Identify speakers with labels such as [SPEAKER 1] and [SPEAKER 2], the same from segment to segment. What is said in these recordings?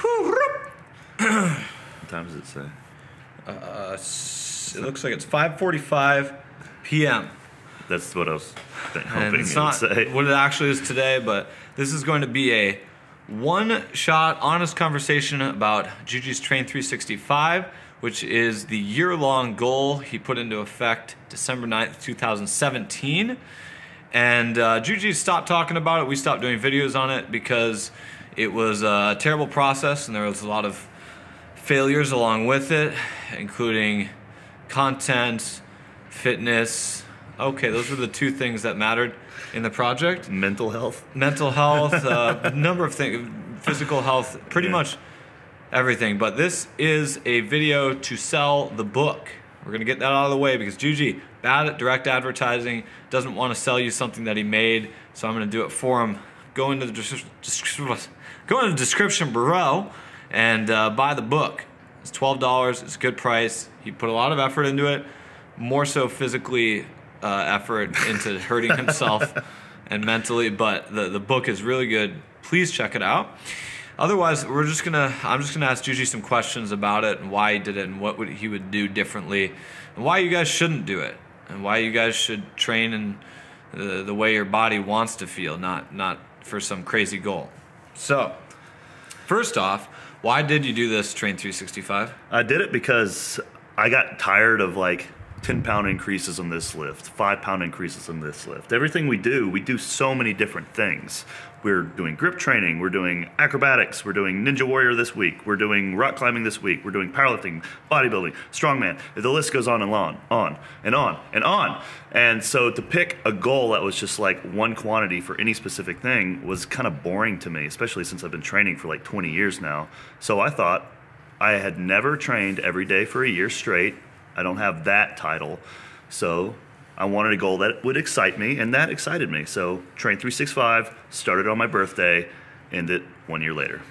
[SPEAKER 1] What time does it say?
[SPEAKER 2] It looks like it's 5:45 p.m.
[SPEAKER 1] That's what I was hoping
[SPEAKER 2] And it's
[SPEAKER 1] you would
[SPEAKER 2] not
[SPEAKER 1] say.
[SPEAKER 2] what it actually is today, but this is going to be a one-shot, honest conversation about Juji's Train 365, which is the year-long goal he put into effect December 9th, 2017. And Juji stopped talking about it. We stopped doing videos on it because it was a terrible process and there was a lot of failures along with it, including content, fitness. Okay, those were the two things that mattered in the project.
[SPEAKER 1] Mental health.
[SPEAKER 2] Mental health, number of things, physical health, pretty much everything. But this is a video to sell the book. We're going to get that out of the way because Juji, bad at direct advertising, doesn't want to sell you something that he made, so I'm going to do it for him. Go into the description below and buy the book. It's $12. It's a good price. He put a lot of effort into it, more so physically effort into hurting himself and mentally, but the book is really good. Please check it out. Otherwise, I'm just gonna ask Juji some questions about it and why he did it and what he would do differently and why you guys shouldn't do it and why you guys should train in the way your body wants to feel, not for some crazy goal. So, first off, why did you do this Train 365?
[SPEAKER 1] I did it because I got tired of like 10-pound increases on this lift, 5-pound increases on this lift. Everything we do so many different things. We're doing grip training, we're doing acrobatics, we're doing Ninja Warrior this week, we're doing rock climbing this week, we're doing powerlifting, bodybuilding, strongman. The list goes on and on and on and on. And so to pick a goal that was just like one quantity for any specific thing was kind of boring to me, especially since I've been training for like 20 years now. So I thought I had never trained every day for a year straight. I don't have that title. So I wanted a goal that would excite me, and that excited me. So Train 365 started on my birthday, ended 1 year later.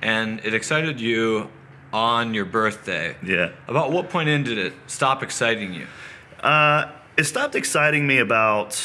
[SPEAKER 2] And it excited you on your birthday.
[SPEAKER 1] Yeah.
[SPEAKER 2] About what point in did it stop exciting you?
[SPEAKER 1] It stopped exciting me about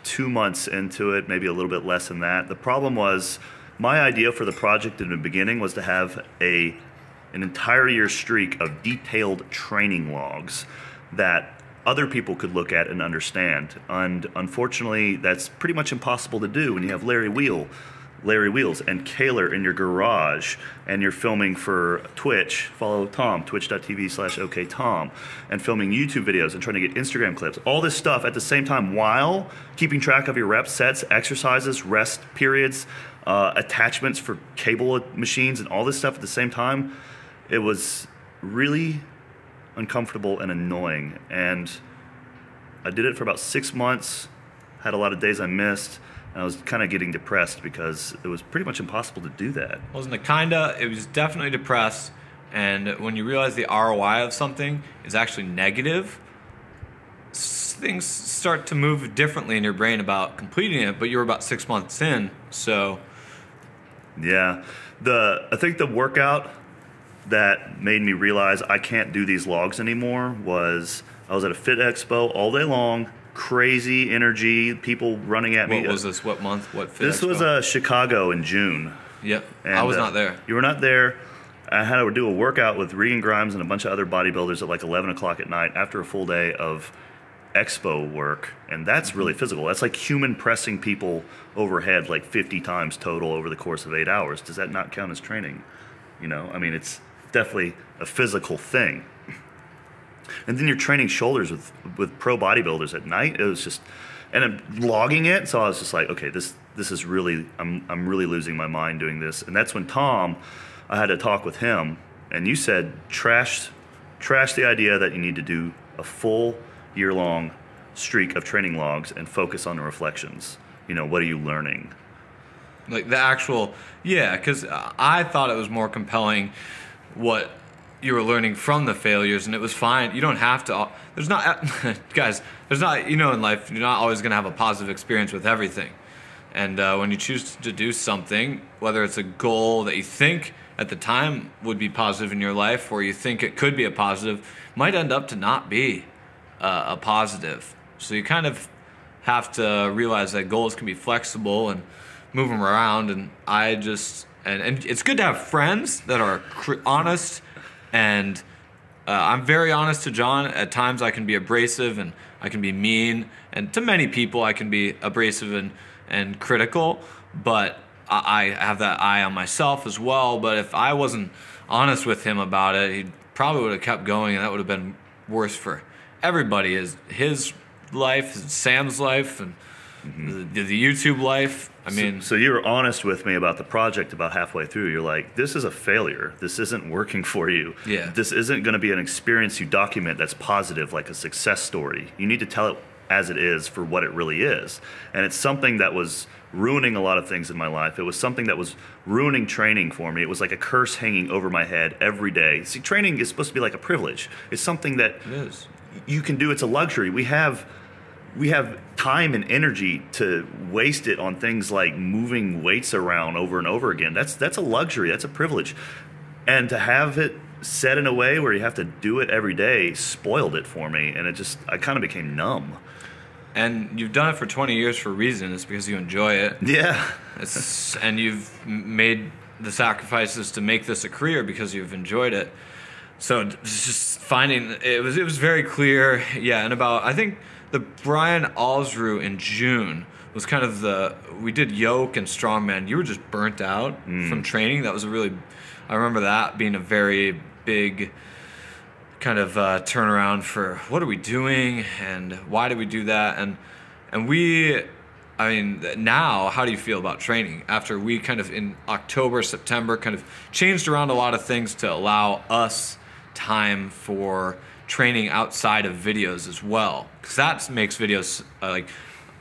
[SPEAKER 1] 2 months into it, maybe a little bit less than that. The problem was my idea for the project in the beginning was to have an entire year streak of detailed training logs that other people could look at and understand. And unfortunately, that's pretty much impossible to do when you have Larry Wheels and Kaler in your garage and you're filming for Twitch. Follow Tom, twitch.tv/oktom, and filming YouTube videos and trying to get Instagram clips. All this stuff at the same time while keeping track of your reps, sets, exercises, rest periods, attachments for cable machines, and all this stuff at the same time. It was really uncomfortable and annoying, and I did it for about 6 months, had a lot of days I missed, and I was kind of getting depressed because it was pretty much impossible to do that.
[SPEAKER 2] Wasn't it kinda? It was definitely depressed, and when you realize the ROI of something is actually negative, things start to move differently in your brain about completing it, but you were about 6 months in, so...
[SPEAKER 1] Yeah. I think the workout that made me realize I can't do these logs anymore was I was at a Fit Expo all day long, crazy energy, people running at me.
[SPEAKER 2] What was this? What month? What Fit
[SPEAKER 1] This
[SPEAKER 2] Expo?
[SPEAKER 1] was Chicago in June.
[SPEAKER 2] Yep,
[SPEAKER 1] And,
[SPEAKER 2] I was not there.
[SPEAKER 1] You were not there. I had to do a workout with Regan Grimes and a bunch of other bodybuilders at like 11 o'clock at night after a full day of expo work, and that's really physical. That's like human pressing people overhead like 50 times total over the course of 8 hours. Does that not count as training? You know, I mean, it's definitely a physical thing. And then you're training shoulders with pro bodybuilders at night. It was just, and I'm logging it, so I was just like, okay, this is really, I'm really losing my mind doing this. And that's when Tom, I had to talk with him, and you said trash the idea that you need to do a full year-long streak of training logs and focus on the reflections. You know, what are you learning?
[SPEAKER 2] Like the actual, yeah, because I thought it was more compelling what you were learning from the failures, and it was fine. You don't have to, there's not, guys, there's not, you know, in life, you're not always going to have a positive experience with everything. And when you choose to do something, whether it's a goal that you think at the time would be positive in your life, or you think it could be a positive, might end up to not be a positive. So you kind of have to realize that goals can be flexible and move them around, and I just and it's good to have friends that are honest, and I'm very honest to John. At times I can be abrasive and I can be mean, and to many people I can be abrasive and critical, but I have that eye on myself as well. But if I wasn't honest with him about it, he probably would have kept going, and that would have been worse for everybody. His life, Sam's life, and the YouTube life. I mean,
[SPEAKER 1] so you were honest with me about the project about halfway through. You're like, this is a failure. This isn't working for you.
[SPEAKER 2] Yeah.
[SPEAKER 1] This isn't going to be an experience you document that's positive, like a success story. You need to tell it as it is for what it really is. And it's something that was ruining a lot of things in my life. It was something that was ruining training for me. It was like a curse hanging over my head every day. See, training is supposed to be like a privilege. It's something that you can do. It's a luxury. We have time and energy to waste it on things like moving weights around over and over again. That's a luxury. That's a privilege. And to have it set in a way where you have to do it every day spoiled it for me. And I kind of became numb.
[SPEAKER 2] And you've done it for 20 years for a reason. It's because you enjoy it.
[SPEAKER 1] Yeah.
[SPEAKER 2] And you've made the sacrifices to make this a career because you've enjoyed it. So just finding it was very clear. Yeah, and I think the Brian Alsrew in June was kind of we did yoke and strongman. You were just burnt out from training. That was I remember that being a very big kind of turnaround for what are we doing and why did we do that, and now how do you feel about training after we kind of in October, September kind of changed around a lot of things to allow us time for training outside of videos as well, because that makes videos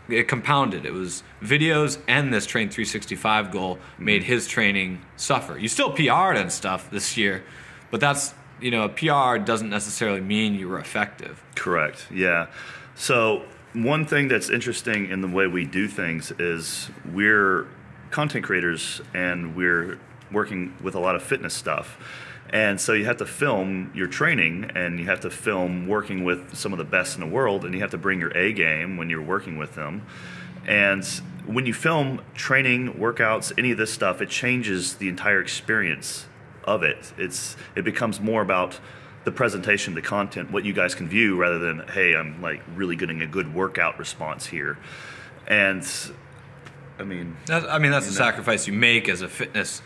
[SPEAKER 2] it compounded. It was videos and this Train 365 goal made his training suffer. You still PR'd and stuff this year, but that's a PR doesn't necessarily mean you were effective.
[SPEAKER 1] Correct. Yeah. So one thing that's interesting in the way we do things is we're content creators and we're working with a lot of fitness stuff. And so you have to film your training and you have to film working with some of the best in the world, and you have to bring your A game when you're working with them. And when you film training, workouts, any of this stuff, it changes the entire experience of it. It becomes more about the presentation, the content, what you guys can view, rather than, hey, I'm like really getting a good workout response here. And that's
[SPEAKER 2] a sacrifice you make as a fitness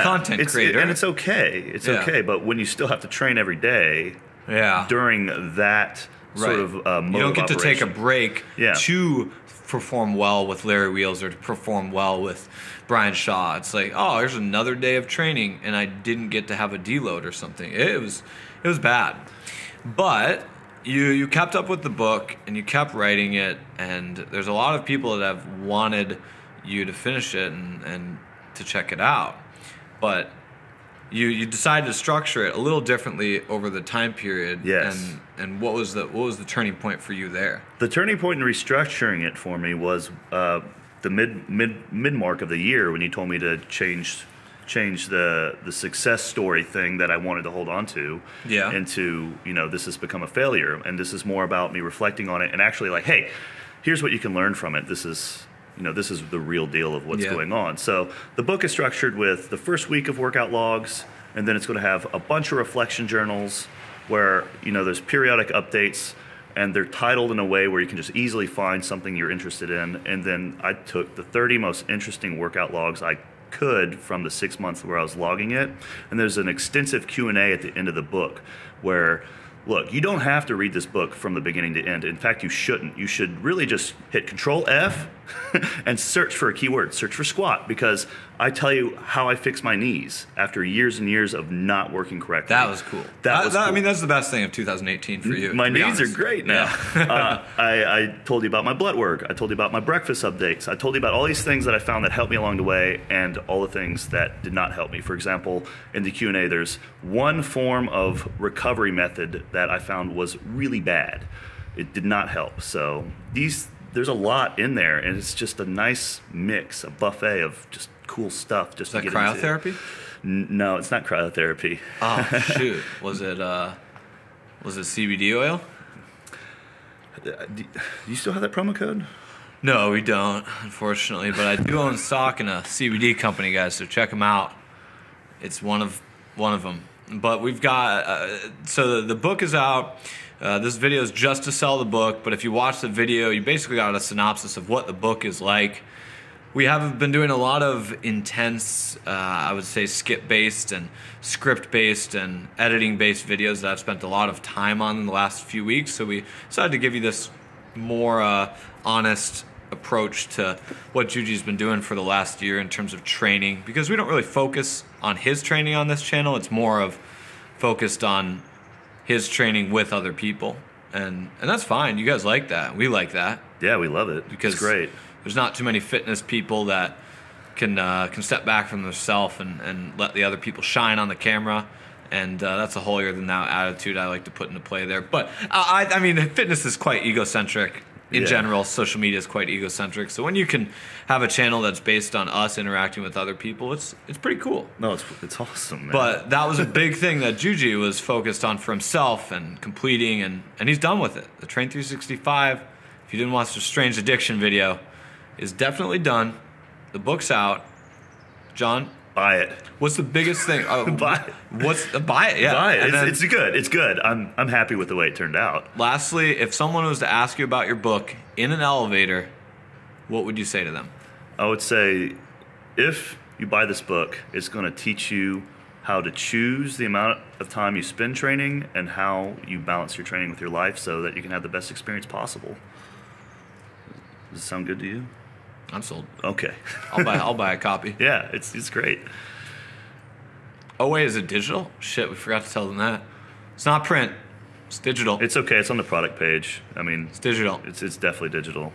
[SPEAKER 2] content creator.
[SPEAKER 1] And it's okay. It's okay. But when you still have to train every day during that sort of mode,
[SPEAKER 2] you don't get to take a break
[SPEAKER 1] to
[SPEAKER 2] perform well with Larry Wheels or to perform well with Brian Shaw. It's like, oh, there's another day of training and I didn't get to have a deload or something. It was bad. But you kept up with the book and you kept writing it, and there's a lot of people that have wanted you to finish it and to check it out. But you decided to structure it a little differently over the time period.
[SPEAKER 1] Yes.
[SPEAKER 2] And what was the turning point for you there?
[SPEAKER 1] The turning point in restructuring it for me was the mid mark of the year when you told me to change the success story thing that I wanted to hold on to into, this has become a failure, and this is more about me reflecting on it and actually like, hey, here's what you can learn from it. This is the real deal of what's going on. So the book is structured with the first week of workout logs, and then it's going to have a bunch of reflection journals where, there's periodic updates, and they're titled in a way where you can just easily find something you're interested in. And then I took the 30 most interesting workout logs I could from the 6 months where I was logging it, and there's an extensive Q&A at the end of the book where, look, you don't have to read this book from the beginning to end. In fact, you shouldn't. You should really just hit Control F and search for a keyword. Search for squat, because I tell you how I fixed my knees after years and years of not working correctly.
[SPEAKER 2] That was cool. I mean, that's the best thing of 2018 for you.
[SPEAKER 1] My knees are great now. Yeah. I told you about my blood work. I told you about my breakfast updates. I told you about all these things that I found that helped me along the way, and all the things that did not help me. For example, in the Q&A, there's one form of recovery method that I found was really bad. It did not help. So there's a lot in there, and it's just a nice mix, a buffet of just cool stuff. Just
[SPEAKER 2] is that cryotherapy?
[SPEAKER 1] No, it's not cryotherapy.
[SPEAKER 2] Oh shoot! Was it CBD oil?
[SPEAKER 1] Do you still have that promo code?
[SPEAKER 2] No, we don't, unfortunately. But I do own stock in a CBD company, guys. So check them out. It's one of them. But we've got so the book is out. This video is just to sell the book, but if you watch the video, you basically got a synopsis of what the book is like. We have been doing a lot of intense, I would say, skit-based and script-based and editing-based videos that I've spent a lot of time on in the last few weeks. So we decided to give you this more honest approach to what Juji's been doing for the last year in terms of training, because we don't really focus on his training on this channel. It's more of focused on his training with other people, and that's fine. You guys like that. We like that.
[SPEAKER 1] Yeah, we love it.
[SPEAKER 2] Because
[SPEAKER 1] it's great.
[SPEAKER 2] There's not too many fitness people that can step back from themselves and let the other people shine on the camera. And that's a holier than thou attitude I like to put into play there. But I mean, fitness is quite egocentric in general. Social media is quite egocentric. So when you can have a channel that's based on us interacting with other people, it's pretty cool.
[SPEAKER 1] No, it's awesome, man.
[SPEAKER 2] But that was a big thing that Juji was focused on for himself and completing, and he's done with it. The Train 365, if you didn't watch the Strange Addiction video, is definitely done. The book's out. John,
[SPEAKER 1] buy it.
[SPEAKER 2] What's the biggest thing?
[SPEAKER 1] Buy it.
[SPEAKER 2] Buy it? Yeah,
[SPEAKER 1] buy it.
[SPEAKER 2] Then,
[SPEAKER 1] it's good. It's good. I'm happy with the way it turned out.
[SPEAKER 2] Lastly, if someone was to ask you about your book in an elevator, what would you say to them?
[SPEAKER 1] I would say, if you buy this book, it's going to teach you how to choose the amount of time you spend training and how you balance your training with your life so that you can have the best experience possible. Does it sound good to you?
[SPEAKER 2] I'm sold.
[SPEAKER 1] Okay.
[SPEAKER 2] I'll buy a copy.
[SPEAKER 1] Yeah, it's great.
[SPEAKER 2] Oh wait, is it digital? Shit, we forgot to tell them that. It's not print. It's digital.
[SPEAKER 1] It's okay. It's on the product page. I mean,
[SPEAKER 2] it's digital.
[SPEAKER 1] It's definitely digital.